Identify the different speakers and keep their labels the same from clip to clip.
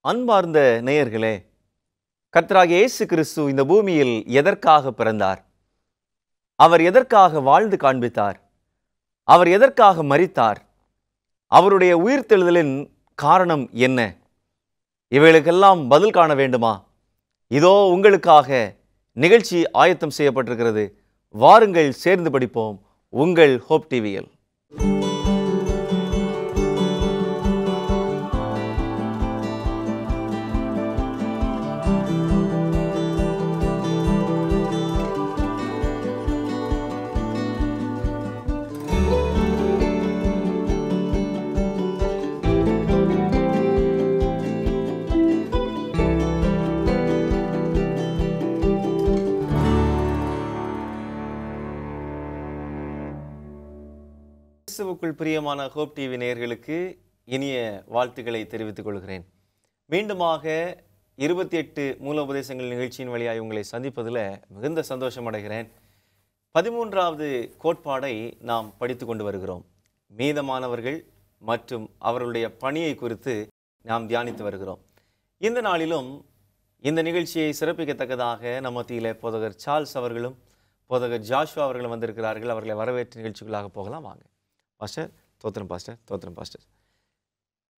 Speaker 1: அன்பார்ந்த நேயர்களே, கர்த்தராகிய இயேசு கிறிஸ்து இந்த பூமியில் எதற்காக பிறந்தார்? அவர் எதற்காக வாழ்ந்து காண்பித்தார்? அவர் எதற்காக மரித்தார்? அவருடைய உயிர்த்தெழுதலின் காரணம் என்ன? இவைகளுக்கெல்லாம் பதில் காண வேண்டுமா? இதோ உங்களுக்காக நிகழ்ச்சி ஆயத்தம் செய்யப்பட்டிருக்கிறது. வாருங்கள், சேர்ந்து படிப்போம். உங்கள் ஹோப் டிவியில் கிறிஸ்துவுக்குள் பிரியமான ஹோப் டிவி நேயர்களுக்கு இனிய வாழ்த்துக்களை தெரிவித்துக் கொள்கிறேன். மீண்டுமாக 28 மூலோபதேசங்கள் நிகழ்ச்சியின் வழியாக உங்களை சந்திப்பதில் மிகுந்த சந்தோஷம் அடைகிறேன். 13வது கோட்பாடை நாம் படித்து கொண்டு வருகிறோம். மீதமானவர்கள் மற்றும் அவர்களுடைய பணியை குறித்து நாம் தியானித்து வருகிறோம். இந்த நாளிலும் இந்த நிகழ்ச்சியை சிறப்பிக்கத்தக்கதாக நம் மத்தியில் போதகர் சார்ல்ஸ் அவர்களும் போதகர் ஜாஷுவா அவர்களும் வந்திருக்கிறார்கள். அவர்களை வரவேற்று நிகழ்ச்சிகளாக போகலாம். வாங்க பாஸ்டர். தோத்திரம் பாஸ்டர். தோத்திரம் பாஸ்டர்.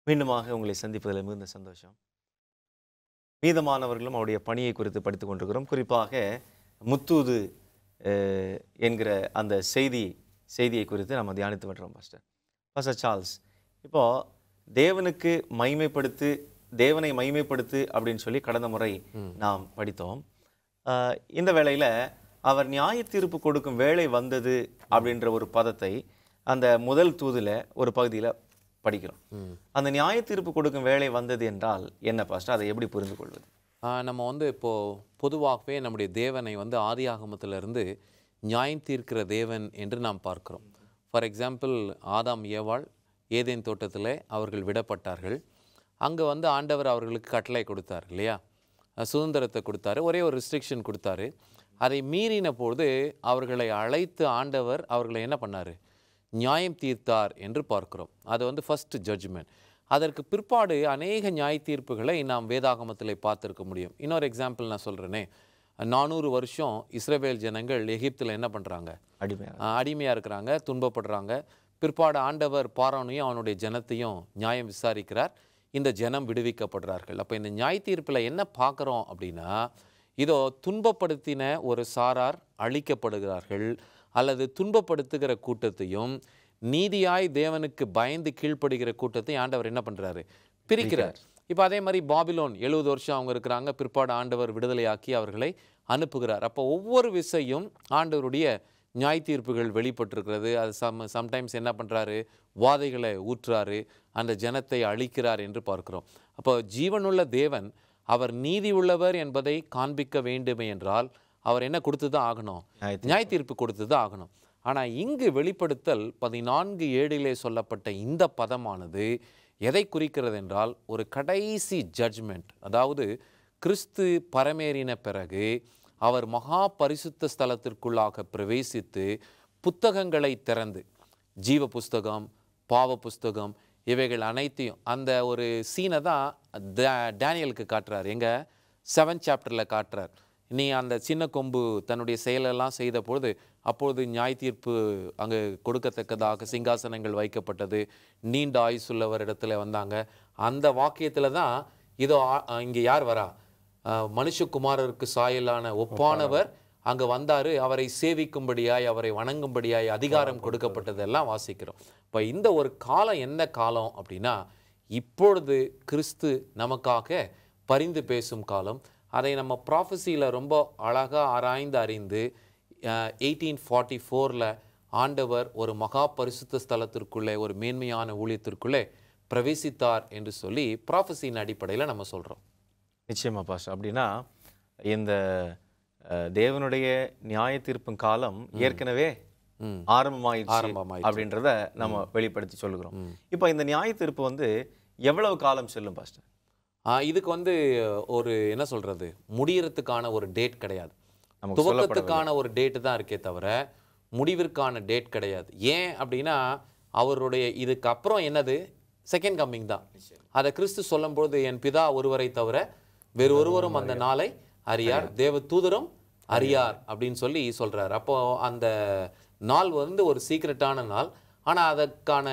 Speaker 1: மீண்டுமாக உங்களை சந்திப்பதில் மிகுந்த சந்தோஷம். மீதமானவர்களும் அவருடைய பணியை குறித்து படித்து கொண்டிருக்கிறோம். குறிப்பாக முத்தூது என்கிற அந்த செய்தியை குறித்து நம்ம தியானித்து வருகிறோம். பாஸ்டர் சார்ல்ஸ், இப்போது தேவனை மகிமைப்படுத்து அப்படின்னு சொல்லி கடந்த முறை நாம் படித்தோம். இந்த வேளையில் அவர் நியாய தீர்ப்பு கொடுக்கும் வேளை வந்தது அப்படின்ற ஒரு பதத்தை அந்த முதல் தூதுல ஒரு பகுதியில் படிக்கிறோம். அந்த நியாய தீர்ப்பு கொடுக்கும் வேளை வந்தது என்றால் என்ன பாஸ்டர்? அதை எப்படி புரிந்து கொள்வது?
Speaker 2: நம்ம இப்போது பொதுவாகவே நம்முடைய தேவனை ஆதி ஆகமத்திலிருந்து நியாயம் தீர்க்கிற தேவன் என்று நாம் பார்க்கிறோம். ஃபார் எக்ஸாம்பிள், ஆதாம் ஏவாள் ஏதேன் தோட்டத்தில் அவர்கள் விடப்பட்டார்கள். அங்கே ஆண்டவர் அவர்களுக்கு கட்டளை கொடுத்தார் இல்லையா, சுதந்திரத்தை கொடுத்தாரு, ஒரே ஒரு ரெஸ்ட்ரிக்ஷன் கொடுத்தாரு. அதை மீறின போது அவர்களை அழைத்து ஆண்டவர் அவர்களை என்ன பண்ணார்? நியாயம் தீர்த்தார் என்று பார்க்கிறோம். அது ஃபர்ஸ்ட் ஜட்ஜ்மெண்ட். அதற்கு பிற்பாடு அநேக நியாய தீர்ப்புகளை நாம் வேதாகமத்தில் பார்த்துருக்க முடியும். இன்னொரு எக்ஸாம்பிள் நான் சொல்கிறேனே, 400 வருஷம் இஸ்ரவேல் ஜனங்கள் எகிப்தில் என்ன பண்ணுறாங்க? அடிமையாக இருக்கிறாங்க, துன்பப்படுறாங்க. பிற்பாடு ஆண்டவர் பார்வோனையும் அவனுடைய ஜனத்தையும் நியாயம் விசாரிக்கிறார். இந்த ஜனம் விடுவிக்கப்படுறார்கள். அப்போ இந்த நியாய தீர்ப்பில் என்ன பார்க்குறோம் அப்படின்னா, இதோ துன்பப்படுத்தின ஒரு சாரார் அழிக்கப்படுகிறார்கள், அல்லது துன்பப்படுத்துகிற கூட்டத்தையும் நீதியாய் தேவனுக்கு பயந்து கீழ்ப்படுகிற கூட்டத்தையும் ஆண்டவர் என்ன பண்ணுறாரு? பிரிக்கிறார். இப்போ அதே மாதிரி பாபிலோன் 70 வருஷம் அவங்க இருக்கிறாங்க. பிற்பாடு ஆண்டவர் விடுதலையாக்கி அவர்களை அனுப்புகிறார். அப்போ ஒவ்வொரு விசையும் ஆண்டவருடைய நியாய தீர்ப்புகள் வெளிப்பட்டிருக்கிறது. அது சம்டைம்ஸ் என்ன பண்ணுறாரு? வாதைகளை ஊற்றுறாரு, அந்த ஜனத்தை அழிக்கிறார் என்று பார்க்கிறோம். அப்போ ஜீவனுள்ள தேவன் அவர் நீதி உள்ளவர் என்பதை காண்பிக்க வேண்டுமே என்றால் அவர் என்ன கொடுத்து தான் ஆகணும்? நியாய தீர்ப்பு கொடுத்து தான் ஆகணும். ஆனால் இங்கு வெளிப்படுத்தல் 14:7 சொல்லப்பட்ட இந்த பதமானது எதை குறிக்கிறது என்றால், ஒரு கடைசி ஜட்ஜ்மெண்ட். அதாவது கிறிஸ்து பரமேறின பிறகு அவர் மகா பரிசுத்த ஸ்தலத்திற்குள்ளாக பிரவேசித்து புத்தகங்களை திறந்து, ஜீவ புஸ்தகம், பாவ புஸ்தகம், இவைகள் அனைத்தையும் அந்த ஒரு சீனை தான் டேனியலுக்கு காட்டுறார். எங்கே? 7th சாப்டரில் காட்டுறார். நீ அந்த சின்ன கொம்பு தன்னுடைய செயலெல்லாம் செய்த பொழுது அப்பொழுது நியாய தீர்ப்பு அங்கே கொடுக்கத்தக்கதாக சிங்காசனங்கள் வைக்கப்பட்டது, நீண்ட ஆயுசுள்ளவர் இடத்துல வந்தாங்க. அந்த வாக்கியத்தில் தான் இதோ இங்கே யார் வரா? மனுஷகுமாரருக்கு சாயலான ஒப்பானவர் அங்கே வந்தார், அவரை சேவிக்கும்படியாய் அவரை வணங்கும்படியாய் அதிகாரம் கொடுக்கப்பட்டதெல்லாம் வாசிக்கிறோம். இப்போ இந்த ஒரு காலம் என்ன காலம் அப்படின்னா, இப்பொழுது கிறிஸ்து நமக்காக பரிந்து பேசும் காலம். அதை நம்ம ப்ராஃபஸியில் ரொம்ப அழகாக ஆராய்ந்து அறிந்து 1844 ஆண்டவர் ஒரு மகா பரிசுத்த ஸ்தலத்திற்குள்ளே, ஒரு மேன்மையான ஊழியத்திற்குள்ளே பிரவேசித்தார் என்று சொல்லி ப்ராஃபஸின் அடிப்படையில் நம்ம சொல்கிறோம்.
Speaker 1: நிச்சயமா பாஸ்டர். அப்படின்னா இந்த தேவனுடைய நியாய தீர்ப்பு காலம் ஏற்கனவே ஆரம்பமாயிடுச்சு அப்படின்றத நம்ம வெளிப்படுத்தி சொல்லுகிறோம். இப்போ இந்த நியாய தீர்ப்பு எவ்வளவு காலம் செல்லும் பாஸ்டர்?
Speaker 2: இதுக்கு ஒரு என்ன சொல்கிறது, முடியறதுக்கான ஒரு டேட் கிடையாது. துவக்கத்துக்கான ஒரு டேட்டு தான் இருக்கே தவிர முடிவிற்கான டேட் கிடையாது. ஏன் அப்படின்னா, அவருடைய இதுக்கு அப்புறம் என்னது? செகண்ட் கம்மிங் தான். அதை கிறிஸ்து சொல்லும்போது என் பிதா ஒருவரை தவிர வேறு ஒருவரும் அந்த நாளை அறியார், தேவ தூதரும் அறியார் அப்படின்னு சொல்லி சொல்றாரு. அப்போ அந்த நாள் வந்து ஒரு சீக்ரெட்டான நாள். ஆனால் அதற்கான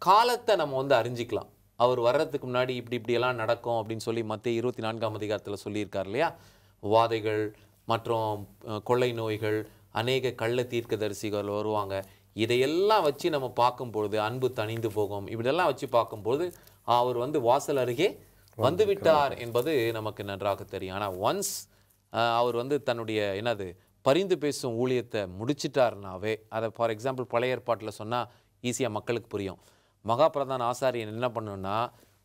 Speaker 2: காலத்தை நம்ம வந்து அறிஞ்சிக்கலாம். அவர் வர்றதுக்கு முன்னாடி இப்படியெல்லாம் நடக்கும் அப்படின்னு சொல்லி மத்திய 24ஆம் அதிகாரத்தில் சொல்லியிருக்கார் இல்லையா. வாதைகள் மற்றும் கொள்ளை நோய்கள், அநேக கள்ள தீர்க்கதரிசிகள் வருவாங்க. இதையெல்லாம் வச்சு நம்ம பார்க்கும்பொழுது அன்பு தணிந்து போகும். இப்படியெல்லாம் வச்சு பார்க்கும்போது அவர் வந்து வாசல் அருகே வந்து விட்டார் என்பது நமக்கு நன்றாக தெரியும். ஆனால் ஒன்ஸ் அவர் வந்து தன்னுடைய பரிந்து பேசும் ஊழியத்தை முடிச்சிட்டாருனாவே, அதை ஃபார் எக்ஸாம்பிள் பழைய ஏற்பாட்டில் சொன்னால் ஈஸியாக மக்களுக்கு புரியும். மகா பிரதான ஆசாரியன் என்ன பண்ணணும்னா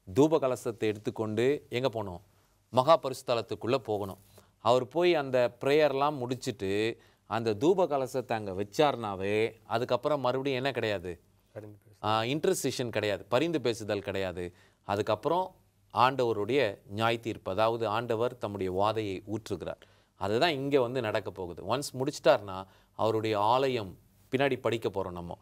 Speaker 2: தூப கலசத்தை எடுத்துக்கொண்டு எங்கே போகணும்? மகா பரிசுத்தலத்துக்குள்ளே போகணும். அவர் போய் அந்த ப்ரேயர்லாம் முடிச்சுட்டு அந்த தூப கலசத்தை அங்கே வச்சார்னாவே அதுக்கப்புறம் மறுபடியும் என்ன கிடையாது? இன்டர்சிஷன் கிடையாது, பரிந்து பேசுதல் கிடையாது. அதுக்கப்புறம் ஆண்டவருடைய நியாய தீர்ப்பு, அதாவது ஆண்டவர் தம்முடைய வாதையை ஊற்றுகிறார். அதுதான் இங்கே வந்து நடக்க போகுது. ஒன்ஸ் முடிச்சிட்டார்னா அவருடைய ஆலயம் பின்னாடி படிக்க போகிறோம் நம்ம.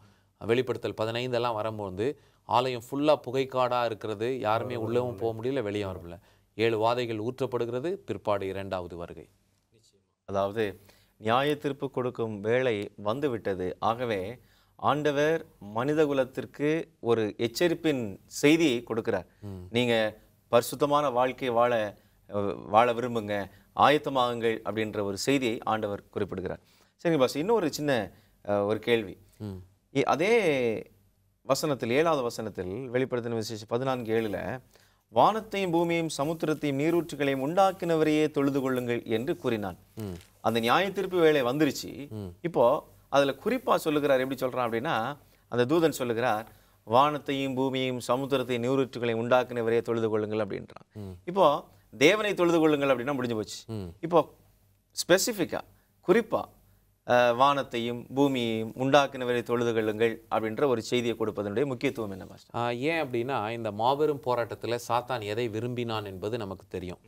Speaker 2: வெளிப்படுத்தல் 15 வரும்போது ஆலயம் ஃபுல்லாக புகைக்காடாக இருக்கிறது, யாருமே உள்ளவும் போக முடியல, வெளியே வர முடியல. 7 வாதைகள் ஊற்றப்படுகிறது, பிற்பாடு 2வது வருகை.
Speaker 1: அதாவது நியாய தீர்ப்பு கொடுக்கும் வேளை வந்துவிட்டது. ஆகவே ஆண்டவர் மனிதகுலத்திற்கு ஒரு எச்சரிப்பின் செய்தியை கொடுக்கிறார். நீங்க பரிசுத்தமான வாழ்க்கை வாழ விரும்புங்க, ஆயத்தமாகுங்கள் அப்படின்ற ஒரு செய்தியை ஆண்டவர் குறிப்பிடுகிறார். சரி பாஸ், இன்னொரு சின்ன ஒரு கேள்வி. அதே வசனத்தில் 7வது வசனத்தில் வெளிப்படுத்தின விசேஷம் 14:7 வானத்தையும் பூமியையும் சமுத்திரத்தையும் நீரூற்றுகளையும் உண்டாக்கினவரையே தொழுது கொள்ளுங்கள் என்று கூறினான். அந்த நியாய தீர்ப்பு வேலை வந்துருச்சு. இப்போ அதுல குறிப்பா சொல்லுகிறார். எப்படி சொல்றான் அப்படின்னா, அந்த தூதன் சொல்லுகிறார், வானத்தையும் பூமியையும் சமுத்திரத்தையும் நீரூற்றுகளையும் உண்டாக்கினவரையே தொழுது கொள்ளுங்கள் அப்படின்றான். இப்போ தேவனை தொழுது கொள்ளுங்கள் அப்படின்னா முடிஞ்சு போச்சு. இப்போ ஸ்பெசிஃபிக்கா குறிப்பா வானத்தையும் பூமியையும் உண்டாக்கினவரை தொழுது கொள்ளுங்கள் அப்படின்ற ஒரு செய்தியை கொடுப்பதனுடைய முக்கியத்துவம் என்ன பாஸ்டர்?
Speaker 2: ஏன் அப்படின்னா, இந்த மாபெரும் போராட்டத்தில் சாத்தான் எதை விரும்பினான் என்பது நமக்கு தெரியும்.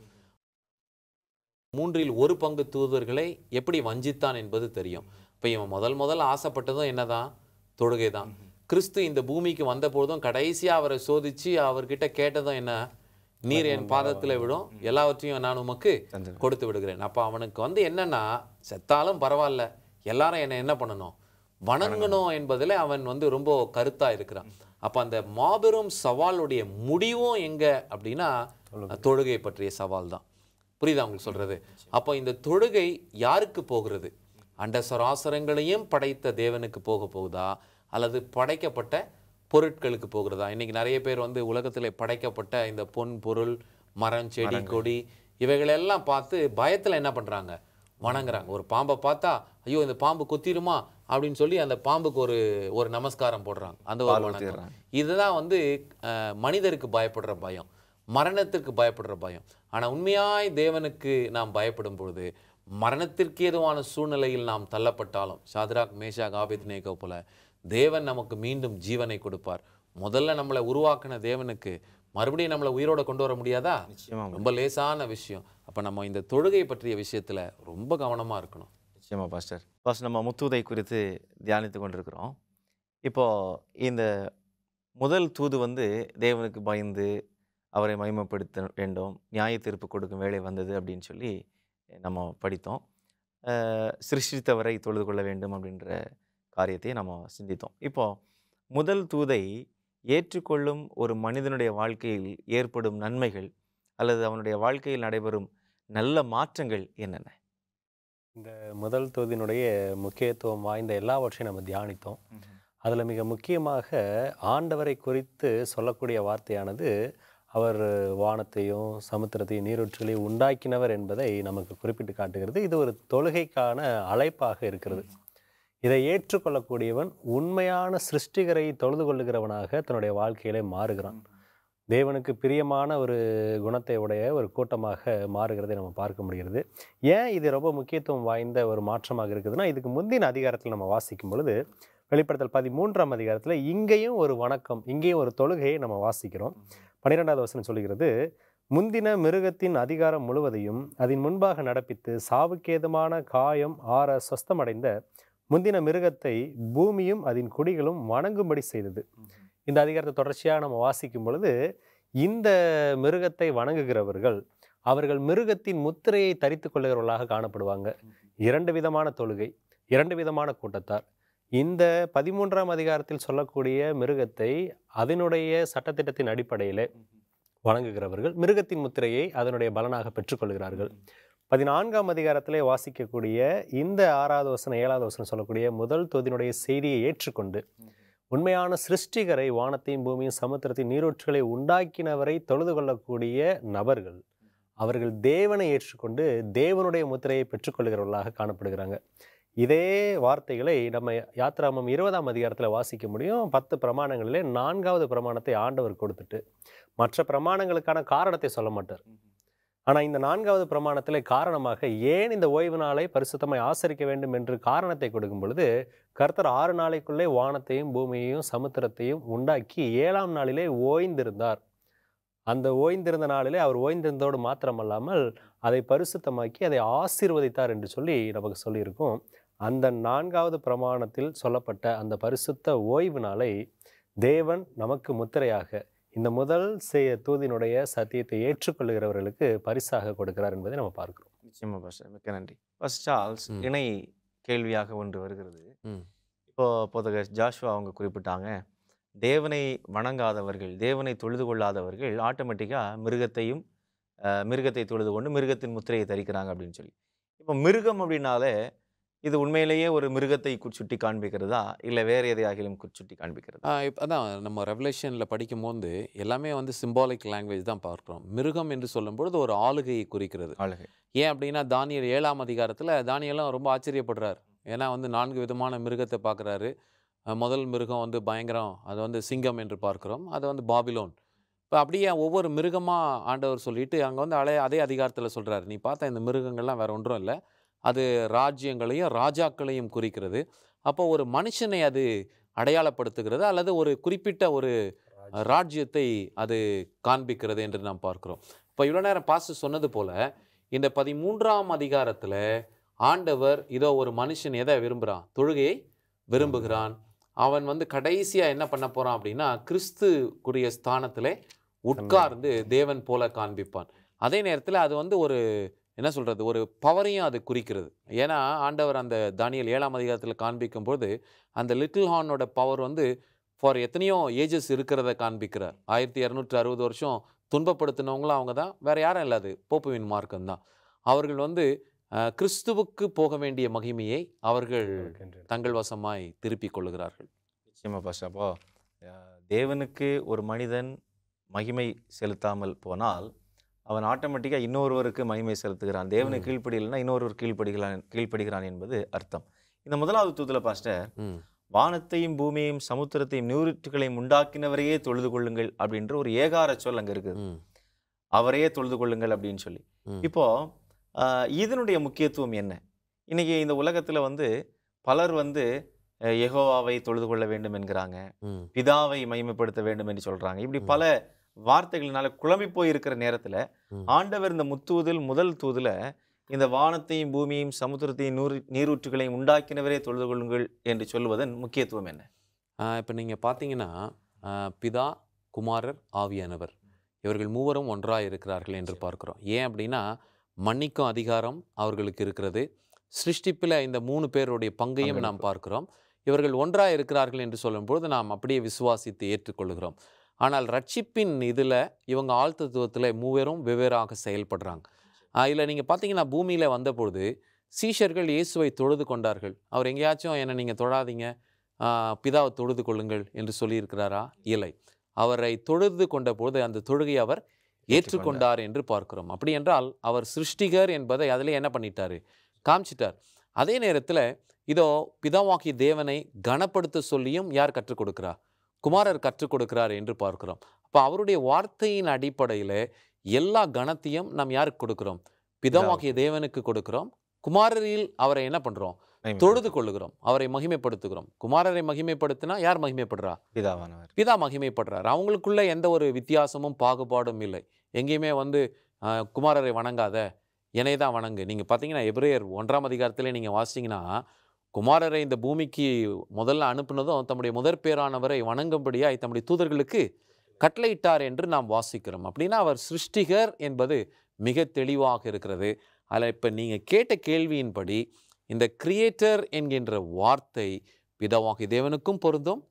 Speaker 2: 1/3 பங்கு தூதர்களை எப்படி வஞ்சித்தான் என்பது தெரியும். இப்போ இவன் முதல் ஆசைப்பட்டதும் என்னதான்? தொழுகை தான். கிறிஸ்து இந்த பூமிக்கு வந்த பொழுதும் கடைசியாக அவரை சோதிச்சு அவர்கிட்ட கேட்டதும் என்ன? நீர் என் பாதத்தில் விடும், எல்லாவற்றையும் நான் உமக்கு கொடுத்து விடுகிறேன். அப்போ அவனுக்கு வந்து என்னன்னா, செத்தாலும் பரவாயில்ல, எல்லாரும் என்னை என்ன பண்ணணும்? வணங்கணும் என்பதில் அவன் வந்து ரொம்ப கருத்தா இருக்கிறான். அப்போ அந்த மாபெரும் சவாலுடைய முடிவும் எங்க அப்படின்னா தொழுகை பற்றிய சவால் தான். புரியுதா உங்களுக்கு சொல்றது? அப்போ இந்த தொழுகை யாருக்கு போகிறது? அண்ட சராசரங்களையும் படைத்த தேவனுக்கு போக போகுதா, அல்லது படைக்கப்பட்ட பொருட்களுக்கு போகிறதா? இன்னைக்கு நிறைய பேர் வந்து உலகத்தில் படைக்கப்பட்ட இந்த பொன் பொருள், மரம், செடி, கொடி இவைகளெல்லாம் பார்த்து பயத்தில் என்ன பண்ணுறாங்க? வணங்குறாங்க. ஒரு பாம்பை பார்த்தா ஐயோ இந்த பாம்பு கொத்திருமா அப்படின்னு சொல்லி அந்த பாம்புக்கு ஒரு நமஸ்காரம் போடுறாங்க. அந்த ஒரு வணக்கம். இதுதான் வந்து மனிதருக்கு பயப்படுற பயம், மரணத்திற்கு பயப்படுற பயம். ஆனால் உண்மையாய் தேவனுக்கு நாம் பயப்படும் பொழுது மரணத்திற்கு ஏதுவான சூழ்நிலையில் நாம் தள்ளப்பட்டாலும் சாத்ராக், மேஷாக், ஆபேத்நேகோ போல தேவன் நமக்கு மீண்டும் ஜீவனை கொடுப்பார். முதல்ல நம்மளை உருவாக்கின தேவனுக்கு மறுபடியும் நம்மளை உயிரோட கொண்டு வர முடியாதா? ரொம்ப லேசான விஷயம். அப்போ நம்ம இந்த தொழுகை பற்றிய விஷயத்தில் ரொம்ப கவனமாக இருக்கணும்.
Speaker 1: நிச்சயமா பாஸ்டர். நம்ம முத்தூதை குறித்து தியானித்து கொண்டிருக்கிறோம். இப்போது இந்த முதல் தூது வந்து தேவனுக்கு பயந்து அவரை மகிமைப்படுத்த வேண்டும், நியாய தீர்ப்பு கொடுக்கும் வேலை வந்தது அப்படின்னு சொல்லி நம்ம படித்தோம். சிருஷ்டித்தவரை தொழுது கொள்ள வேண்டும் அப்படின்ற காரியத்தை நம்ம சிந்தித்தோம். இப்போது முதல் தூதை ஏற்றுக்கொள்ளும் ஒரு மனிதனுடைய வாழ்க்கையில் ஏற்படும் நன்மைகள் அல்லது அவனுடைய வாழ்க்கையில் நடைபெறும் நல்ல மாற்றங்கள் என்னென்ன?
Speaker 3: இந்த முதல் தூதினுடைய முக்கியத்துவம் வாய்ந்த எல்லாவற்றையும் நம்ம தியானித்தோம். அதில் மிக முக்கியமாக ஆண்டவரை குறித்து சொல்லக்கூடிய வார்த்தையானது அவர் வானத்தையும் சமுத்திரத்தையும் நீரூற்றுகளையும் உண்டாக்கினவர் என்பதை நமக்கு குறிப்பிட்டு காட்டுகிறது. இது ஒரு தொழுகைக்கான அழைப்பாக இருக்கிறது. இதை ஏற்றுக்கொள்ளக்கூடியவன் உண்மையான சிருஷ்டிகரை தொழுது கொள்ளுகிறவனாக தன்னுடைய வாழ்க்கையிலே மாறுகிறான். தேவனுக்கு பிரியமான ஒரு குணத்தை உடைய ஒரு கூட்டமாக மாறுகிறதை நம்ம பார்க்க முடிகிறது. ஏன் இது ரொம்ப முக்கியத்துவம் வாய்ந்த ஒரு மாற்றமாக இருக்குதுன்னா, இதுக்கு முந்தின அதிகாரத்தில் நம்ம வாசிக்கும் பொழுது வெளிப்படுத்தல் 13ஆம் அதிகாரத்தில் இங்கேயும் ஒரு வணக்கம், இங்கேயும் ஒரு தொழுகையை நம்ம வாசிக்கிறோம். 12வது வசனம் சொல்கிறது, முந்தின மிருகத்தின் அதிகாரம் முழுவதையும் அதன் முன்பாக நடப்பித்து சாவுக்கேதுமான காயம் ஆற சொஸ்தமடைந்த முந்தின மிருகத்தை பூமியும் அதன் குடிகளும் வணங்கும்படி செய்தது. இந்த அதிகாரத்தை தொடர்ச்சியாக நம்ம வாசிக்கும் பொழுது இந்த மிருகத்தை வணங்குகிறவர்கள் அவர்கள் மிருகத்தின் முத்திரையை தரித்து கொள்ளுகிறவர்களாக காணப்படுவாங்க. 2 விதமான தொழுகை, 2 விதமான கூட்டத்தார். இந்த 13ஆம் அதிகாரத்தில் சொல்லக்கூடிய மிருகத்தை அதனுடைய சட்டத்திட்டத்தின் அடிப்படையில் வணங்குகிறவர்கள் மிருகத்தின் முத்திரையை அதனுடைய பலனாக பெற்றுக்கொள்கிறார்கள். 14ஆம் அதிகாரத்திலே வாசிக்கக்கூடிய இந்த 6வது வசனம் 7வது வசனம் சொல்லக்கூடிய முதல் தொகுதியினுடைய செய்தியை ஏற்றுக்கொண்டு உண்மையான சிருஷ்டிகரை, வானத்தையும் பூமியும் சமுத்திரத்தின் நீரூற்றுகளை உண்டாக்கினவரை தொழுது கொள்ளக்கூடிய நபர்கள் அவர்கள் தேவனை ஏற்றுக்கொண்டு தேவனுடைய முத்திரையை பெற்றுக்கொள்கிறவர்களாக காணப்படுகிறாங்க. இதே வார்த்தைகளை நம்ம யாத்ராமம் 20ஆம் அதிகாரத்தில் வாசிக்க முடியும். 10 பிரமாணங்களிலே 4வது பிரமாணத்தை ஆண்டவர் கொடுத்துட்டு மற்ற பிரமாணங்களுக்கான காரணத்தை சொல்ல மாட்டார். ஆனால் இந்த 4வது பிரமாணத்தில் காரணமாக ஏன் இந்த ஓய்வு நாளை பரிசுத்தமாய் ஆசரிக்க வேண்டும் என்று காரணத்தை கொடுக்கும் பொழுது, கர்த்தர் 6 நாளைக்குள்ளே வானத்தையும் பூமியையும் சமுத்திரத்தையும் உண்டாக்கி 7ஆம் நாளிலே ஓய்ந்திருந்தார். அந்த ஓய்ந்திருந்த நாளிலே அவர் ஓய்ந்திருந்தோடு மாத்திரமல்லாமல் அதை பரிசுத்தமாக்கி அதை ஆசீர்வதித்தார் என்று சொல்லி நமக்கு சொல்லியிருக்கும். அந்த 4வது பிரமாணத்தில் சொல்லப்பட்ட அந்த பரிசுத்த ஓய்வு நாளை தேவன் நமக்கு முத்திரையாக இந்த முதல் தூதினுடைய சத்தியத்தை ஏற்றுக்கொள்ளுகிறவர்களுக்கு பரிசாக கொடுக்கிறார் என்பதை நம்ம பார்க்கிறோம்.
Speaker 1: நிச்சயமா பாஸ்டர், மிக்க நன்றி. பாஸ்டர் சார்ல்ஸ், இணை கேள்வியாக ஒன்று வருகிறது. இப்போ போதகர் ஜாஷுவா அவங்க குறிப்பிட்டாங்க, தேவனை வணங்காதவர்கள், தேவனை தொழுது கொள்ளாதவர்கள் ஆட்டோமேட்டிக்காக மிருகத்தை தொழுது கொண்டு மிருகத்தின் முத்திரையை தரிக்கிறாங்க அப்படின்னு சொல்லி. இப்போ மிருகம் அப்படின்னாலே இது உண்மையிலேயே ஒரு மிருகத்தை சுட்டி காண்பிக்கிறதா, இல்லை வேறு எதையாகிலும் சுட்டி காண்பிக்கிறதா?
Speaker 2: அதான் நம்ம ரெவலேஷனில் படிக்கும்போது எல்லாமே வந்து சிம்பாலிக் லாங்குவேஜ் தான் பார்க்குறோம். மிருகம் என்று சொல்லும்பொழுது ஒரு ஆளுகையை குறிக்கிறது.
Speaker 1: ஆளுகை.
Speaker 2: ஏன் அப்படின்னா தானியேல் 7ஆம் அதிகாரத்தில் தானியேலும் ரொம்ப ஆச்சரியப்படுறார். ஏன்னா வந்து 4 விதமான மிருகத்தை பார்க்குறாரு. முதல் மிருகம் வந்து பயங்கரம், அது வந்து சிங்கம் என்று பார்க்குறோம். அது வந்து பாபிலோன். இப்போ அப்படியே ஒவ்வொரு மிருகமாக ஆண்டவர் சொல்லிட்டு அங்கே வந்து அதே அதிகாரத்தில் சொல்கிறார், நீ பார்த்த இந்த மிருகங்கள்லாம் வேறு ஒன்றும் இல்லை, அது ராஜ்யங்களையும் ராஜாக்களையும் குறிக்கிறது. அப்போ ஒரு மனுஷனை அது அடையாளப்படுத்துகிறது அல்லது ஒரு குறிப்பிட்ட ஒரு ராஜ்யத்தை அது காண்பிக்கிறது என்று நாம் பார்க்கிறோம். இப்போ இவ்வளோ நேரம் பாஸ்டர் சொன்னது போல இந்த 13ஆம் அதிகாரத்தில் ஆண்டவர் இதோ ஒரு மனுஷன் எதை விரும்புகிறான்? தொழுகையை விரும்புகிறான். அவன் வந்து கடைசியாக என்ன பண்ண போகிறான் அப்படின்னா கிறிஸ்துக்குரிய ஸ்தானத்தில் உட்கார்ந்து தேவன் போல காண்பிப்பான். அதே நேரத்தில் அது வந்து ஒரு என்ன சொல்கிறது, ஒரு பவரையும் அது குறிக்கிறது. ஏன்னா ஆண்டவர் அந்த தானியேல் 7ஆம் அதிகாரத்தில் காண்பிக்கும்போது அந்த லிட்டில் ஹார்னோட பவர் வந்து ஃபார் எத்தனையோ ஏஜஸ் இருக்கிறத காண்பிக்கிறார். 1260 வருஷம் துன்பப்படுத்தினவங்களும் அவங்க தான், வேறு யாரும் இல்லை, அது போப்புவின் மார்க்கம் தான். அவர்கள் வந்து கிறிஸ்துவுக்கு போக வேண்டிய மகிமையை அவர்கள் தங்கள் வசமாய் திருப்பிக் கொள்ளுகிறார்கள்.
Speaker 1: நிச்சயமா பாஸ்டர். அப்போ தேவனுக்கு ஒரு மனிதன் மகிமை செலுத்தாமல் போனால் அவன் ஆட்டோமேட்டிக்காக இன்னொருவருக்கு மகிமை செலுத்துகிறான். தேவனுக்கு கீழ்ப்படியலைன்னா இன்னொருவர் கீழ்ப்படுகிறான் என்பது அர்த்தம். இந்த முதலாவது தூதுல பாஸ்டர், வானத்தையும் பூமியையும் சமுத்திரத்தையும் நீரூற்றுகளையும் உண்டாக்கினவரையே தொழுது கொள்ளுங்கள் அப்படின்ற ஒரு ஏகார சொல் அங்கே இருக்குது. அவரையே தொழுது கொள்ளுங்கள் அப்படின்னு சொல்லி. இப்போ இதனுடைய முக்கியத்துவம் என்ன? இன்னைக்கு இந்த உலகத்துல வந்து பலர் வந்து யெகோவாவை தொழுது கொள்ள வேண்டும் என்கிறாங்க, பிதாவை மகிமைப்படுத்த வேண்டும் என்று சொல்றாங்க. இப்படி பல வார்த்தைகளினால குழம்பி போயிருக்கிற நேரத்துல ஆண்டவர் இந்த முதல் தூதுல இந்த வானத்தையும் பூமியையும் சமுத்திரத்தையும் நீரூற்றுகளையும் உண்டாக்கினவரே தொழுது கொள்ளுங்கள் என்று சொல்லுவதன் முக்கியத்துவம் என்ன?
Speaker 2: இப்போ நீங்கள் பார்த்தீங்கன்னா பிதா, குமாரர், ஆவியானவர் இவர்கள் மூவரும் ஒன்றாக இருக்கிறார்கள் என்று பார்க்கிறோம். ஏன் அப்படின்னா மன்னிக்கும் அதிகாரம் அவர்களுக்கு இருக்கிறது. சிருஷ்டிப்பில் இந்த 3 பேருடைய பங்கையும் நாம் பார்க்கிறோம். இவர்கள் ஒன்றாக இருக்கிறார்கள் என்று சொல்லும்போது நாம் அப்படியே விசுவாசித்து ஏற்றுக்கொள்கிறோம். ஆனால் ரட்சிப்பின் இதில் இவங்க ஆழ்த்தத்துவத்தில் மூவரும் வெவ்வேறாக செயல்படுறாங்க. இதில் நீங்கள் பார்த்தீங்கன்னா பூமியில் வந்தபொழுது சீஷர்கள் இயேசுவை தொழுது கொண்டார்கள். அவர் எங்கேயாச்சும் என்னை நீங்கள் தொழாதீங்க, பிதாவை தொழுது கொள்ளுங்கள் என்று சொல்லியிருக்கிறாரா? இல்லை. அவரை தொழுது கொண்ட பொழுது அந்த தொழுகை அவர் ஏற்றுக்கொண்டார் என்று பார்க்கிறோம். அப்படி என்றால் அவர் சிருஷ்டிகர் என்பதை அதில் என்ன பண்ணிட்டாரு? காமிச்சிட்டார். அதே நேரத்தில் இதோ பிதாவாகிய தேவனை கனப்படுத்த சொல்லியும் யார் கற்றுக் கொடுக்கிறா? குமாரர் கற்றுக் கொடுக்கிறார் என்று பார்க்கிறோம். அப்போ அவருடைய வார்த்தையின் அடிப்படையில் எல்லா கனத்தையும் நாம் யாருக்கு கொடுக்கிறோம்? பிதாவாகிய தேவனுக்கு கொடுக்கிறோம். குமாரரில் அவரை என்ன பண்ணுறோம்? தொழுது கொள்ளுகிறோம், அவரை மகிமைப்படுத்துகிறோம். குமாரரை மகிமைப்படுத்தினா யார் மகிமைப்படுறா?
Speaker 1: பிதாவானவர்.
Speaker 2: பிதா மகிமைப்படுறார். அவங்களுக்குள்ள எந்த ஒரு வித்தியாசமும் பாகுபாடும் இல்லை. எங்கேயுமே வந்து குமாரரை வணங்காத, என்னை தான் வணங்கு. நீங்கள் பார்த்தீங்கன்னா எபிரேயர் 1ஆம் அதிகாரத்திலே நீங்கள் வாசிங்கன்னா குமாரரை இந்த பூமிக்கு முதல்ல அனுப்புனதும் தம்முடைய முதற் பேரானவரை வணங்கும்படியாய் தம்முடைய தூதர்களுக்கு கட்டளையிட்டார் என்று நாம் வாசிக்கிறோம். அப்படின்னா அவர் சிருஷ்டிகர் என்பது மிக தெளிவாக இருக்கிறது. அதில் இப்போ நீங்கள் கேட்ட கேள்வியின்படி இந்த கிரியேட்டர் என்கின்ற வார்த்தை பிதாவாகிய தேவனுக்கும் பொருந்தும்,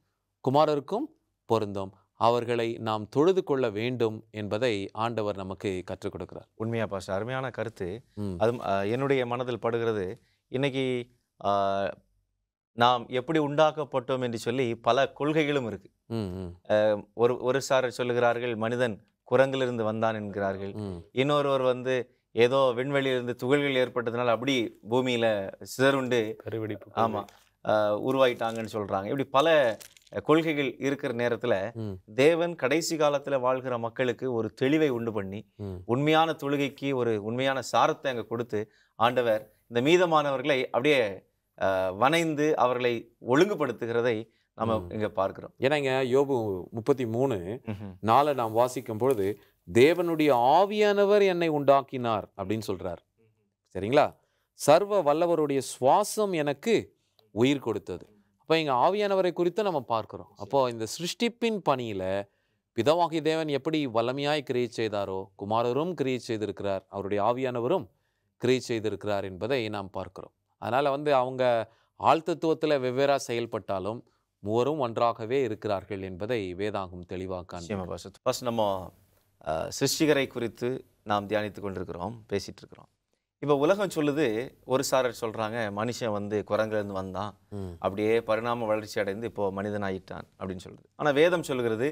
Speaker 2: குமாரருக்கும் பொருந்தும். அவர்களை நாம் தொழுது கொள்ள வேண்டும் என்பதை ஆண்டவர் நமக்கு கற்றுக் கொடுக்கிறார்.
Speaker 1: உண்மையா பாஸ்டர், அருமையான கருத்து. அது என்னுடைய மனதில் படுகிறது. இன்னைக்கு நாம் எப்படி உண்டாக்கப்பட்டோம் என்று சொல்லி பல கொள்கைகளும் இருக்கு. ஒரு சாரர் சொல்லுகிறார்கள் மனிதன் குரங்கிலிருந்து வந்தான் என்கிறார்கள். இன்னொருவர் வந்து ஏதோ விண்வெளியிலிருந்து துகள்கள் ஏற்பட்டதுனால அப்படி பூமியில சிதறுண்டு ஆமா உருவாயிட்டாங்கன்னு சொல்றாங்க. இப்படி பல கொள்கைகள் இருக்கிற நேரத்துல தேவன் கடைசி காலத்துல வாழ்கிற மக்களுக்கு ஒரு தெளிவை உண்டு பண்ணி உண்மையான தொழுகைக்கு ஒரு உண்மையான சாரத்தை அங்க கொடுத்து ஆண்டவர் இந்த மீதமானவர்களை அப்படியே வணைந்து அவர்களை ஒழுங்குபடுத்துகிறதை நம்ம இங்க பார்க்கிறோம்.
Speaker 2: ஏன்னா இங்க யோபு 33:4 நாம் வாசிக்கும் பொழுது தேவனுடைய ஆவியானவர் என்னை உண்டாக்கினார் அப்படின்னு சொல்றார். சரிங்களா? சர்வ வல்லவருடைய சுவாசம் எனக்கு உயிர் கொடுத்தது. அப்போ இங்கே ஆவியானவரை குறித்து நம்ம பார்க்கிறோம். அப்போ இந்த சிருஷ்டிப்பின் பணியில பிதாவாகிய தேவன் எப்படி வல்லமையாய் கிரியை செய்தாரோ குமாரரும் கிரியை செய்திருக்கிறார், அவருடைய ஆவியானவரும் கிரியை செய்திருக்கிறார் என்பதை நாம் பார்க்கிறோம். அதனால வந்து அவங்க ஆழ்த்தத்துவத்தில் வெவ்வேறா செயல்பட்டாலும் மூவரும் ஒன்றாகவே இருக்கிறார்கள் என்பதை வேதாகம் தெளிவாக காண்பிக்கிறது.
Speaker 1: ஃபர்ஸ்ட் நம்ம சிருஷ்டிகரை குறித்து நாம் தியானித்து கொண்டிருக்கிறோம், பேசிட்டு இருக்கிறோம். இப்போ உலகம் சொல்லுது, ஒரு சாரர் சொல்றாங்க மனுஷன் வந்து குரங்கிலிருந்து வந்தான், அப்படியே பரிணாம வளர்ச்சி அடைந்து இப்போ மனிதனாயிட்டான் அப்படின்னு சொல்லுது. ஆனா வேதம் சொல்லுகிறது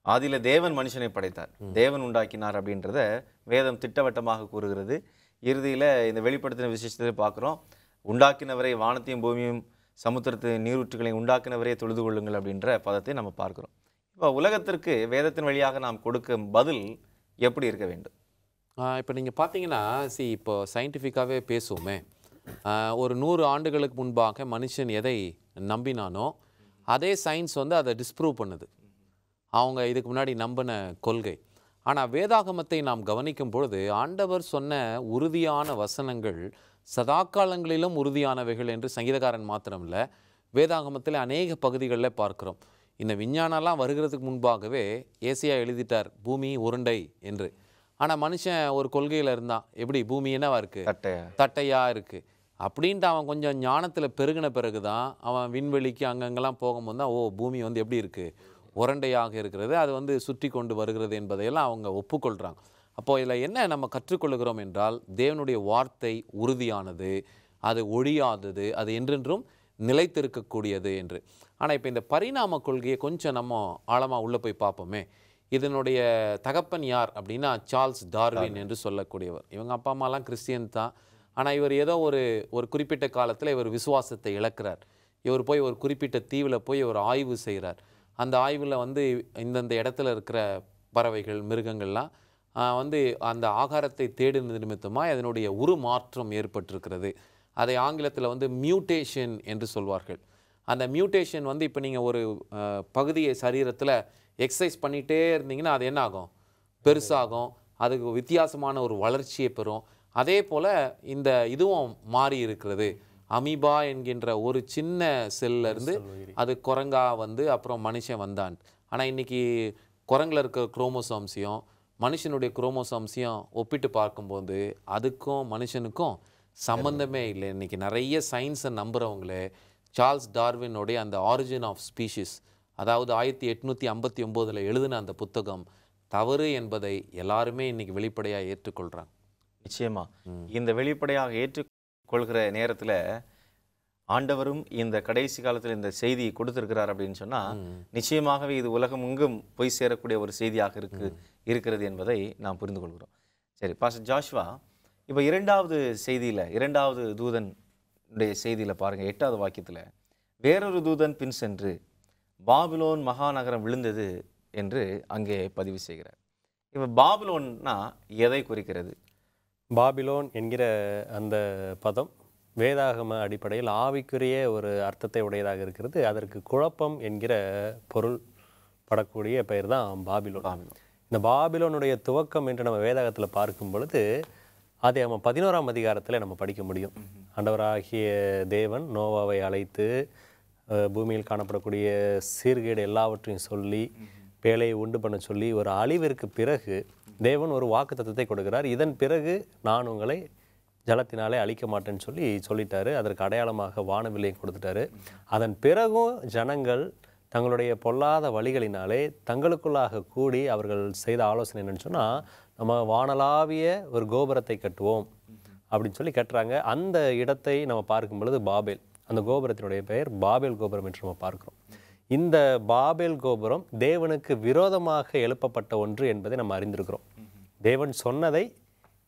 Speaker 1: ஆதியில தேவன் மனுஷனை படைத்தார், தேவன் உண்டாக்கினார் அப்படின்றத வேதம் திட்டவட்டமாக கூறுகிறது. இறுதியில இந்த வெளிப்படுத்தின விசேஷத்தை பார்க்குறோம், உண்டாக்கினவரை வானத்தையும் பூமியும் சமுத்திரத்து நீரூற்றுகளையும் உண்டாக்கினவரே தொழுது கொள்ளுங்கள் அப்படின்ற பதத்தை நம்ம பார்க்கிறோம். இப்போ உலகத்திற்கு வேதத்தின் வழியாக நாம் கொடுக்கும் பதில் எப்படி இருக்க வேண்டும்?
Speaker 2: இப்போ நீங்கள் பார்த்தீங்கன்னா இப்போ சயின்டிஃபிக்காகவே பேசுவோமே, ஒரு 100 ஆண்டுகளுக்கு முன்பாக மனுஷன் எதை நம்பினானோ அதே சயின்ஸ் வந்து அதை டிஸ்ப்ரூவ் பண்ணுது, அவங்க இதுக்கு முன்னாடி நம்பின கொள்கை. ஆனால் வேதாகமத்தை நாம் கவனிக்கும் பொழுது ஆண்டவர் சொன்ன உறுதியான வசனங்கள் சதா காலங்களிலும் உறுதியானவைகள் என்று சங்கீதக்காரன் மாத்திரம் இல்லை, வேதாகமத்தில் அநேக பகுதிகளில் பார்க்கிறோம். இந்த விஞ்ஞானம்லாம் வருகிறதுக்கு முன்பாகவே ஏசியா எழுதிட்டார் பூமி உருண்டை என்று. ஆனால் மனுஷன் ஒரு கொள்கையில் இருந்தான், எப்படி பூமி என்னவா இருக்குது, தட்டையாக இருக்குது அப்படின்ட்டு அவன் கொஞ்சம் ஞானத்தில் பெருகின பிறகு தான் அவன் விண்வெளிக்கு அங்கங்கெல்லாம் போகும்போது தான் பூமி வந்து எப்படி இருக்குது, உருண்டையாக இருக்கிறது, அது வந்து சுற்றி கொண்டு வருகிறது என்பதையெல்லாம் அவங்க ஒப்புக்கொள்கிறாங்க. அப்போது இதில் என்ன நம்ம கற்றுக்கொள்கிறோம் என்றால் தேவனுடைய வார்த்தை உறுதியானது, அது ஒழியாதது, அது என்றென்றும் நிலைத்திருக்கக்கூடியது என்று. ஆனால் இப்போ இந்த பரிணாம கொள்கையை கொஞ்சம் நம்ம ஆழமாக உள்ளே போய் பார்ப்போமே. இதனுடைய தகப்பன் யார் அப்படின்னா சார்ல்ஸ் டார்வின் என்று சொல்லக்கூடியவர். இவங்க அப்பா அம்மாலாம் கிறிஸ்டியன் தான். ஆனால் இவர் ஏதோ ஒரு குறிப்பிட்ட காலத்தில் இவர் விசுவாசத்தை இழக்கிறார். இவர் போய் ஒரு குறிப்பிட்ட தீவில் போய் ஒரு ஆய்வு செய்கிறார். அந்த ஆய்வில் வந்து இந்தந்த இடத்துல இருக்கிற பறவைகள் மிருகங்கள்லாம் வந்து அந்த ஆகாரத்தை தேடுனது நிமித்தமாக அதனுடைய உருமாற்றம் ஏற்பட்டிருக்கிறது. அதை ஆங்கிலத்தில் வந்து மியூட்டேஷன் என்று சொல்வார்கள். அந்த மியூட்டேஷன் வந்து இப்போ நீங்கள் ஒரு பகுதியை சரீரத்தில் எக்ஸசைஸ் பண்ணிகிட்டே இருந்தீங்கன்னா அது என்ன ஆகும், பெருசாகும், அதுக்கு வித்தியாசமான ஒரு வளர்ச்சியை பெறும். அதே போல் இந்த இதுவும் மாறி இருக்கிறது. அமீபா என்கின்ற ஒரு சின்ன செல்லிருந்து அது குரங்கா வந்து அப்புறம் மனுஷன் வந்தான். ஆனால் இன்றைக்கி குரங்கில் இருக்கிற குரோமோசோம்ஸையும் மனுஷனுடைய குரோமோசோம்ஸையும் ஒப்பிட்டு பார்க்கும்போது அதுக்கும் மனுஷனுக்கும் சம்பந்தமே இல்லை. இன்றைக்கி நிறைய சயின்ஸை நம்புகிறவங்களே சார்ல்ஸ் டார்வினுடைய அந்த ஆரிஜின் ஆஃப் ஸ்பீஷிஸ், அதாவது 1859 எழுதின அந்த புத்தகம் தவறு என்பதை எல்லாருமே இன்னைக்கு வெளிப்படையாக ஏற்றுக்கொள்கிறாங்க.
Speaker 1: நிச்சயமா இந்த வெளிப்படையாக ஏற்றுக்கொள்கிற நேரத்தில் ஆண்டவரும் இந்த கடைசி காலத்தில் இந்த செய்தியை கொடுத்திருக்கிறார் அப்படின்னு சொன்னால் நிச்சயமாகவே இது உலகம் எங்கும் போய் சேரக்கூடிய ஒரு செய்தியாக இருக்கிறது என்பதை நாம் புரிந்து கொள்கிறோம். சரி பாஸ்டர் ஜாஷ்வா, இப்போ இரண்டாவது தூதனுடைய செய்தியில் பாருங்கள், 8வது வாக்கியத்தில் வேறொரு தூதன் பின் சென்று பாபிலோன் மகாநகரம் விழுந்தது என்று அங்கே பதிவு செய்கிறார். இப்போ பாபிலோன்னா எதை குறிக்கிறது?
Speaker 3: பாபிலோன் என்கிற அந்த பதம் வேதாகம அடிப்படையில் ஆவிக்குரிய ஒரு அர்த்தத்தை உடையதாக இருக்கிறது. அதற்கு குழப்பம் என்கிற பொருள் படக்கூடிய பெயர் தான் பாபிலோன். இந்த பாபிலோனுடைய துவக்கம் என்று நம்ம வேதாகத்தில் பார்க்கும் பொழுது அதை நம்ம 11ஆம் அதிகாரத்தில் நம்ம படிக்க முடியும். ஆண்டவராகிய தேவன் நோவாவை அழைத்து பூமியில் காணப்படக்கூடிய சீர்கேடு எல்லாவற்றையும் சொல்லி பேழையை உண்டு பண்ண சொல்லி ஒரு அழிவிற்கு பிறகு தேவன் ஒரு வாக்குத்தத்தத்தை கொடுக்கிறார். இதன் பிறகு நான் உங்களை ஜலத்தினாலே அழிக்க மாட்டேன்னு சொல்லிட்டாரு. அதற்கு அடையாளமாக வானவில்லையும் கொடுத்துட்டாரு. அதன் பிறகும் ஜனங்கள் தங்களுடைய பொல்லாத வழிகளினாலே தங்களுக்குள்ளாக கூடி அவர்கள் செய்த ஆலோசனை என்னன்னு சொன்னால், நம்ம வானளாவிய ஒரு கோபுரத்தை கட்டுவோம் அப்படின்னு சொல்லி கட்டுறாங்க. அந்த இடத்தை நம்ம பார்க்கும் பொழுது பாபேல், அந்த கோபுரத்தினுடைய பெயர் பாபேல் கோபுரம் என்று நம்ம பார்க்கிறோம். இந்த பாபேல் கோபுரம் தேவனுக்கு விரோதமாக எழுப்பப்பட்ட ஒன்று என்பதை நம்ம அறிந்திருக்கிறோம். தேவன் சொன்னதை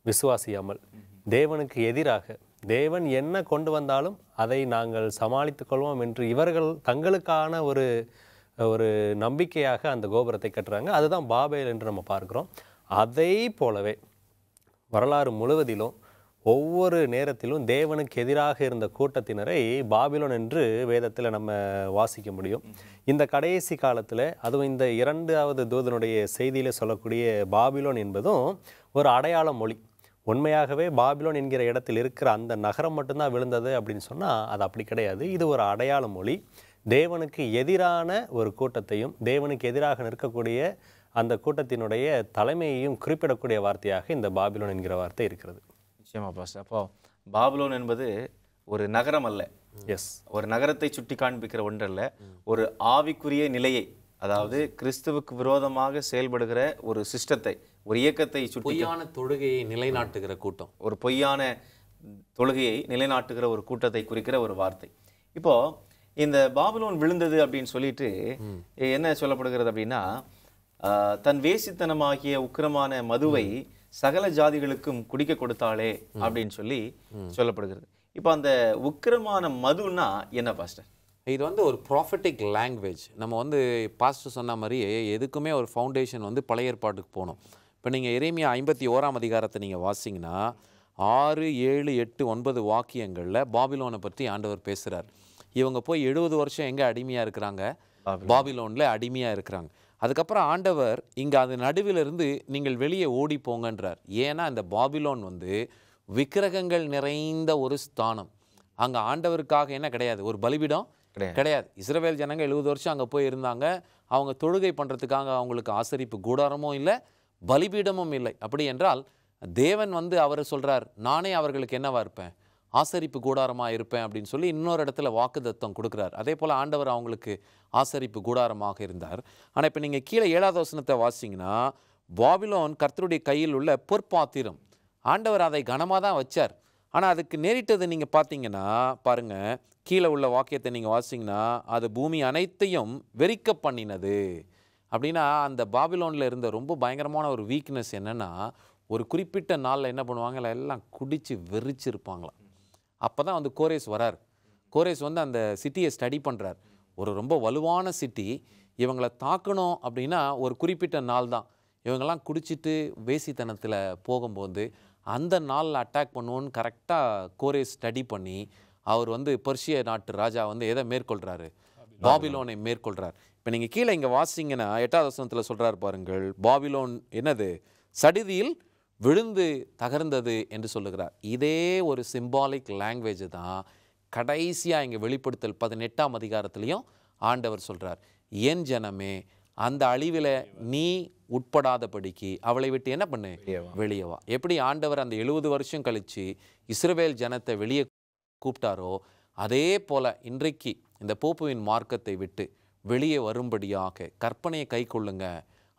Speaker 3: விசுவாசியாமல், தேவனுக்கு எதிராக, தேவன் என்ன கொண்டு வந்தாலும் அதை நாங்கள் சமாளித்து கொள்வோம் என்று இவர்கள் தங்களுக்கான ஒரு நம்பிக்கையாக அந்த கோபுரத்தை கட்டுறாங்க. அதுதான் பாபேல் என்று நம்ம பார்க்கிறோம். அதை போலவே வரலாறு முழுவதிலும் ஒவ்வொரு நேரத்திலும் தேவனுக்கு எதிராக இருந்த கூட்டத்தினரை பாபிலோன் என்று வேதத்தில் நம்ம வாசிக்க முடியும். இந்த கடைசி காலத்தில், அதுவும் இந்த 2வது தூதனுடைய செய்தியில் சொல்லக்கூடிய பாபிலோன் என்பதும் ஒரு அடையாள மொழி. உண்மையாகவே பாபிலோன் என்கிற இடத்தில் இருக்கிற அந்த நகரம் மட்டும்தான் விழுந்தது அப்படின்னு சொன்னால் அது அப்படி கிடையாது. இது ஒரு அடையாள மொழி. தேவனுக்கு எதிரான ஒரு கூட்டத்தையும் தேவனுக்கு எதிராக நிற்கக்கூடிய அந்த கூட்டத்தினுடைய தலைமையையும் குறிப்பிடக்கூடிய வார்த்தையாக இந்த பாபிலோன் என்கிற வார்த்தை இருக்கிறது.
Speaker 1: நிச்சயமா பாஸ்டர். அப்போ பாபிலோன் என்பது ஒரு நகரம் அல்ல, ஒரு நகரத்தை சுட்டி காண்பிக்கிற ஒன்றல்ல, ஒரு ஆவிக்குரிய நிலையை, அதாவது கிறிஸ்துவுக்கு விரோதமாக செயல்படுகிற ஒரு சிஸ்டத்தை, ஒரு இயக்கத்தை சுட்டி,
Speaker 2: பொய்யான தொழுகையை நிலைநாட்டுகிற கூட்டம்,
Speaker 1: ஒரு பொய்யான தொழுகையை நிலைநாட்டுகிற ஒரு கூட்டத்தை குறிக்கிற ஒரு வார்த்தை. இப்போ இந்த பாபிலோன் விழுந்தது அப்படின்னு சொல்லிட்டு என்ன சொல்லப்படுகிறது அப்படின்னா, தன் வேசித்தனமாகிய உக்கிரமான மதுவை சகல ஜாதிகளுக்கும் குடிக்க கொடுத்தாளே அப்படின்னு சொல்லப்படுகிறது. இப்போ அந்த உக்கிரமான மதுன்னா என்ன பாஸ்டர்?
Speaker 2: இது வந்து ஒரு ப்ராஃபட்டிக் லாங்குவேஜ். நம்ம பாஸ்டர் சொன்ன மாதிரியே எதுக்குமே ஒரு ஃபவுண்டேஷன் பழைய ஏற்பாட்டுக்கு போகணும். இப்போ நீங்கள் எரேமியா 51ஆம் அதிகாரத்தை நீங்கள் வாசிங்கன்னா 6, 7, 8, 9 வாக்கியங்களில் பாபிலோனை பற்றி ஆண்டவர் பேசுகிறார். இவங்க போய் 70 வருஷம் எங்கே அடிமையாக இருக்கிறாங்க? பாபிலோனில் அடிமையாக இருக்கிறாங்க. அதுக்கப்புறம் ஆண்டவர் இங்கே அது நடுவிலிருந்து நீங்கள் வெளியே ஓடி போங்கன்றார். ஏன்னா இந்த பாபிலோன் விக்கிரகங்கள் நிறைந்த ஒரு ஸ்தானம். அங்கே ஆண்டவருக்காக என்ன கிடையாது, ஒரு பலிபீடம் கிடையாது. இஸ்ரவேல் ஜனங்க 70 வருஷம் அங்கே போய் இருந்தாங்க. அவங்க தொழுகை பண்ணுறதுக்காக அவங்களுக்கு ஆசரிப்பு கூடாரமும் இல்லை, பலிபீடமும் இல்லை. அப்படி என்றால் தேவன் அவர் சொல்கிறார், நானே அவர்களுக்கு என்னவா இருப்பேன், ஆசரிப்பு கூடாரமாக இருப்பேன் அப்படின்னு சொல்லி இன்னொரு இடத்துல வாக்குத்தத்தம் கொடுக்குறார். அதே போல் ஆண்டவர் அவங்களுக்கு ஆசரிப்பு கூடாரமாக இருந்தார். ஆனால் இப்போ நீங்கள் கீழே 7வது வசனத்தை வாசிங்கன்னா, பாபிலோன் கர்த்தருடைய கையில் உள்ள பொற்பாத்திரம். ஆண்டவர் அதை கனமாக தான் வச்சார். ஆனால் அதுக்கு நேரிட்டது நீங்கள் பார்த்தீங்கன்னா பாருங்கள், கீழே உள்ள வாக்கியத்தை நீங்கள் வாசிங்கன்னா, அது பூமி அனைத்தையும் வெறிக்க பண்ணினது. அப்படின்னா அந்த பாபிலோனில் இருந்த ரொம்ப பயங்கரமான ஒரு வீக்னஸ் என்னென்னா, ஒரு குறிப்பிட்ட நாளில் என்ன பண்ணுவாங்க, எல்லாம் குடித்து வெறிச்சிருப்பாங்களாம். அப்போ தான் கோரேஸ் வரார். கோரேஸ் அந்த சிட்டியை ஸ்டடி பண்ணுறார். ஒரு ரொம்ப வலுவான சிட்டி, இவங்களை தாக்கணும் அப்படின்னா ஒரு குறிப்பிட்ட நாள் தான். இவங்கெல்லாம் குடிச்சிட்டு வேசித்தனத்தில் போகும்போது அந்த நாளில் அட்டாக் பண்ணுவோன்னு கரெக்டாக கோரேஸ் ஸ்டடி பண்ணி அவர் பெர்ஷிய நாட்டு ராஜா எதை மேற்கொள்கிறாரு, பாபிலோனை மேற்கொள்கிறார். இப்போ நீங்கள் கீழே இங்கே வாசிங்கன்னா 8வது வசனத்தில் சொல்கிறார் பாருங்கள், பாபிலோன் என்னது, சடிதியில் விழுந்து தகர்ந்தது என்று சொல்லுகிறார். இதே ஒரு சிம்பாலிக் லாங்குவேஜ் தான் கடைசியாக இங்கே வெளிப்படுத்தல் 18ஆம் அதிகாரத்துலேயும் ஆண்டவர் சொல்கிறார், என் ஜனமே அந்த அழிவில் நீ உட்படாதபடிக்கு அவளை விட்டு என்ன பண்ணு, வெளியே வா. எப்படி ஆண்டவர் அந்த 70 வருஷம் கழித்து இஸ்ரவேல் ஜனத்தை வெளியே கூப்பிட்டாரோ, அதே போல் இன்றைக்கு இந்த போப்புவின் மார்க்கத்தை விட்டு வெளியே வரும்படியாக கற்பனையை கை கொள்ளுங்க.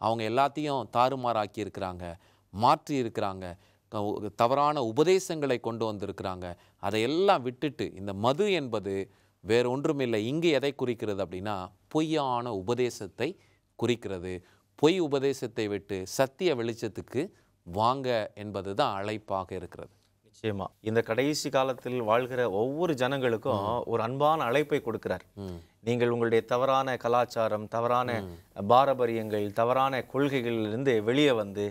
Speaker 2: அவங்க எல்லாத்தையும் தாறுமாறாக்கி இருக்கிறாங்க, மாற்றி இருக்கிறாங்க, தவறான உபதேசங்களை கொண்டு வந்திருக்கிறாங்க. அதையெல்லாம் விட்டுட்டு, இந்த மது என்பது வேறு ஒன்றுமில்லை, இங்கே எதை குறிக்கிறது அப்படின்னா பொய்யான உபதேசத்தை குறிக்கிறது. பொய் உபதேசத்தை விட்டு சத்திய வெளிச்சத்துக்கு வாங்க என்பது தான் அழைப்பாக இருக்கிறது.
Speaker 1: நிச்சயமா இந்த கடைசி காலத்தில் வாழ்கிற ஒவ்வொரு ஜனங்களுக்கும் ஒரு அன்பான அழைப்பை கொடுக்கிறார். நீங்கள் உங்களுடைய தவறான கலாச்சாரம், தவறான பாரம்பரியங்கள், தவறான கொள்கைகளிலிருந்து வெளியே வந்து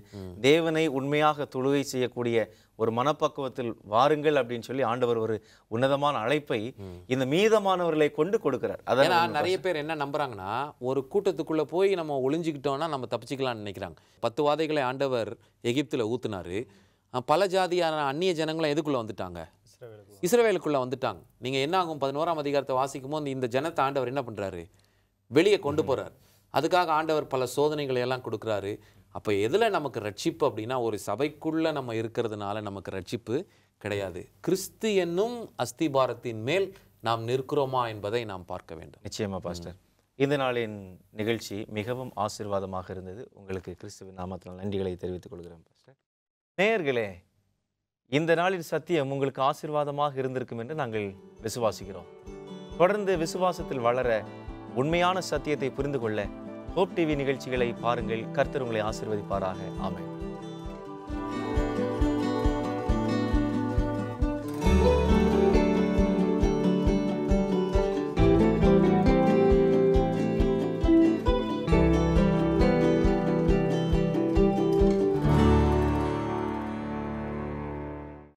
Speaker 1: தேவனை உண்மையாக தொழுகை செய்யக்கூடிய ஒரு மனப்பக்குவத்தில் வாருங்கள் அப்படின்னு சொல்லி ஆண்டவர் ஒரு உன்னதமான அழைப்பை இந்த மீதமானவர்களை கொண்டு கொடுக்கிறார்.
Speaker 2: அதான் நிறைய பேர் என்ன நம்புறாங்கன்னா, ஒரு கூட்டத்துக்குள்ள போய் நம்ம ஒளிஞ்சுக்கிட்டோம்னா நம்ம தப்பிச்சுக்கலாம்னு நினைக்கிறாங்க. 10 வாதைகளை ஆண்டவர் எகிப்தில் ஊத்துனாரு. பல ஜாதியான அந்நிய ஜனங்களும் எதுக்குள்ள வந்துட்டாங்க, இஸ்ரவேலுக்குள்ள வந்துட்டாங்க. நீங்க என்ன ஆகும் 11ஆம் அதிகாரத்தை வாசிக்கும் போது இந்த ஜனத்தை ஆண்டவர் என்ன பண்றாரு, வெளியே கொண்டு போறார். அதுக்காக ஆண்டவர் பல சோதனைகளை எல்லாம் கொடுக்குறாரு. அப்ப எதுல நமக்கு ரட்சிப்பு அப்படின்னா, ஒரு சபைக்குள்ள நம்ம இருக்கிறதுனால நமக்கு ரட்சிப்பு கிடையாது. கிறிஸ்து என்னும் அஸ்திபாரத்தின் மேல் நாம் நிற்கிறோமா என்பதை நாம் பார்க்க வேண்டும்.
Speaker 1: நிச்சயமா பாஸ்டர், இந்த நாளின் நிகழ்ச்சி மிகவும் ஆசீர்வாதமாக இருந்தது. உங்களுக்கு கிறிஸ்துவின் நாமத்தினால் நன்றிகளை தெரிவித்துக் கொள்கிறேன் பாஸ்டர். நேயர்களே, இந்த நாளின் சத்தியம் உங்களுக்கு ஆசீர்வாதமாக இருந்திருக்கும் என்று நாங்கள் விசுவாசிக்கிறோம். தொடர்ந்து விசுவாசத்தில் வளர, உண்மையான சத்தியத்தை புரிந்து கொள்ள ஹோப் டிவி நிகழ்ச்சிகளை பாருங்கள். கர்த்தர் உங்களை ஆசீர்வதிப்பாராக. ஆமென்.